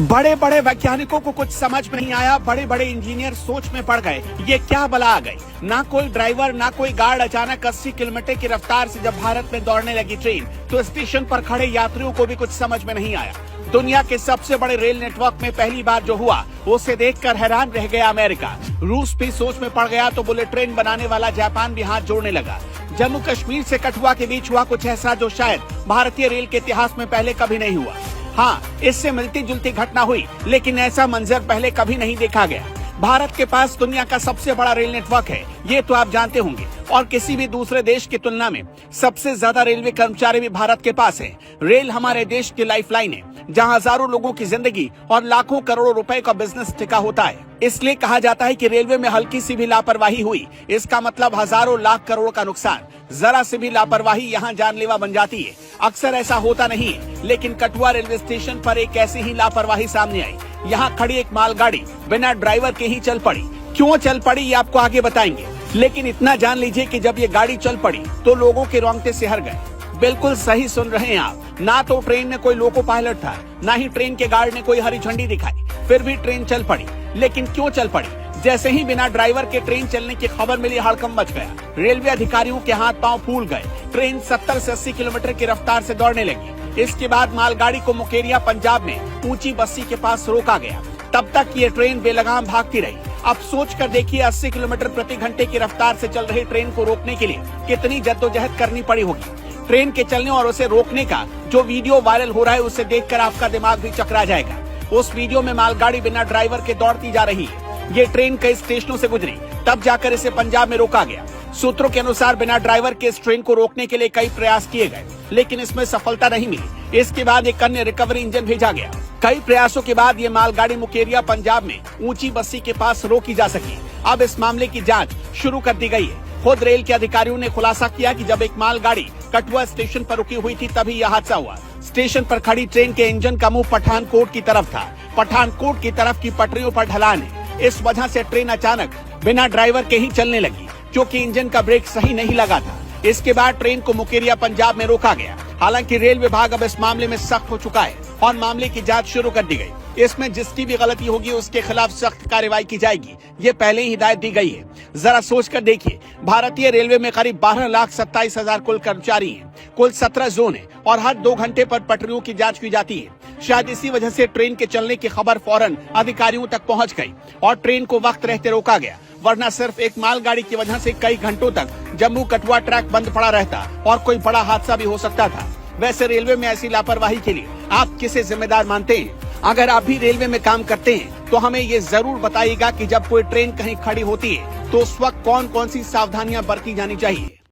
बड़े बड़े वैज्ञानिकों को कुछ समझ में नहीं आया। बड़े बड़े इंजीनियर सोच में पड़ गए, ये क्या बला आ गई। ना कोई ड्राइवर ना कोई गार्ड। अचानक 80 किलोमीटर की रफ्तार से जब भारत में दौड़ने लगी ट्रेन, तो स्टेशन पर खड़े यात्रियों को भी कुछ समझ में नहीं आया। दुनिया के सबसे बड़े रेल नेटवर्क में पहली बार जो हुआ, उसे देखकर हैरान रह गया अमेरिका। रूस भी सोच में पड़ गया तो बुलेट ट्रेन बनाने वाला जापान भी हाथ जोड़ने लगा। जम्मू कश्मीर से कठुआ के बीच हुआ कुछ ऐसा जो शायद भारतीय रेल के इतिहास में पहले कभी नहीं हुआ। हाँ, इससे मिलती जुलती घटना हुई, लेकिन ऐसा मंजर पहले कभी नहीं देखा गया। भारत के पास दुनिया का सबसे बड़ा रेल नेटवर्क है, ये तो आप जानते होंगे, और किसी भी दूसरे देश की तुलना में सबसे ज्यादा रेलवे कर्मचारी भी भारत के पास है। रेल हमारे देश की लाइफलाइन है, जहां हजारों लोगों की जिंदगी और लाखों करोड़ों रुपए का बिजनेस टिका होता है। इसलिए कहा जाता है कि रेलवे में हल्की सी भी लापरवाही हुई, इसका मतलब हजारों लाख करोड़ का नुकसान। जरा सी भी लापरवाही यहाँ जानलेवा बन जाती है। अक्सर ऐसा होता नहीं है, लेकिन कठुआ रेलवे स्टेशन पर एक ऐसी ही लापरवाही सामने आई। यहाँ खड़ी एक मालगाड़ी बिना ड्राइवर के ही चल पड़ी। क्यों चल पड़ी ये आपको आगे बताएंगे, लेकिन इतना जान लीजिए कि जब ये गाड़ी चल पड़ी तो लोगों के रोंगटे सिहर गए। बिल्कुल सही सुन रहे हैं आप। ना तो ट्रेन में कोई लोको पायलट था, ना ही ट्रेन के गार्ड ने कोई हरी झंडी दिखाई, फिर भी ट्रेन चल पड़ी। लेकिन क्यों चल पड़ी? जैसे ही बिना ड्राइवर के ट्रेन चलने की खबर मिली, हड़कंप मच गया। रेलवे अधिकारियों के हाथ पांव फूल गए। ट्रेन 70 से 80 किलोमीटर की रफ्तार से दौड़ने लगी। इसके बाद मालगाड़ी को मुकेरिया पंजाब में ऊंची बस्ती के पास रोका गया। तब तक ये ट्रेन बेलगाम भागती रही। अब सोच कर देखिए, 80 किलोमीटर प्रति घंटे की रफ्तार से चल रही ट्रेन को रोकने के लिए कितनी जद्दोजहद करनी पड़ी होगी। ट्रेन के चलने और उसे रोकने का जो वीडियो वायरल हो रहा है, उसे देखकर आपका दिमाग भी चकरा जाएगा। उस वीडियो में मालगाड़ी बिना ड्राइवर के दौड़ती जा रही है। ये ट्रेन कई स्टेशनों से गुजरी, तब जाकर इसे पंजाब में रोका गया। सूत्रों के अनुसार बिना ड्राइवर के इस ट्रेन को रोकने के लिए कई प्रयास किए गए, लेकिन इसमें सफलता नहीं मिली। इसके बाद एक अन्य रिकवरी इंजन भेजा गया। कई प्रयासों के बाद ये मालगाड़ी मुकेरिया पंजाब में ऊंची बस्ती के पास रोकी जा सकी। अब इस मामले की जांच शुरू कर दी गई है। खुद रेल के अधिकारियों ने खुलासा किया कि जब एक मालगाड़ी कठुआ स्टेशन पर रुकी हुई थी, तभी यह हादसा हुआ। स्टेशन पर खड़ी ट्रेन के इंजन का मुंह पठानकोट की तरफ था। पठानकोट की तरफ की पटरियों पर ढलान है। इस वजह से ट्रेन अचानक बिना ड्राइवर के ही चलने लगी, क्योंकि इंजन का ब्रेक सही नहीं लगा था। इसके बाद ट्रेन को मुकेरिया पंजाब में रोका गया। हालांकि रेल विभाग अब इस मामले में सख्त हो चुका है और मामले की जांच शुरू कर दी गई। इसमें जिसकी भी गलती होगी उसके खिलाफ सख्त कार्रवाई की जाएगी, ये पहले ही हिदायत दी गई है। जरा सोच कर देखिए, भारतीय रेलवे में करीब 12,27,000 कुल कर्मचारी हैं। कुल 17 जोन है और हर 2 घंटे पर पटरियों की जांच की जाती है। शायद इसी वजह से ट्रेन के चलने की खबर फौरन अधिकारियों तक पहुंच गई और ट्रेन को वक्त रहते रोका गया। वरना सिर्फ एक मालगाड़ी की वजह से कई घंटों तक जम्मू कठुआ ट्रैक बंद पड़ा रहता और कोई बड़ा हादसा भी हो सकता था। वैसे रेलवे में ऐसी लापरवाही के लिए आप किसे जिम्मेदार मानते हैं? अगर आप भी रेलवे में काम करते हैं तो हमें ये जरूर बताइएगा कि जब कोई ट्रेन कहीं खड़ी होती है तो उस वक्त कौन कौन सी सावधानियां बरती जानी चाहिए।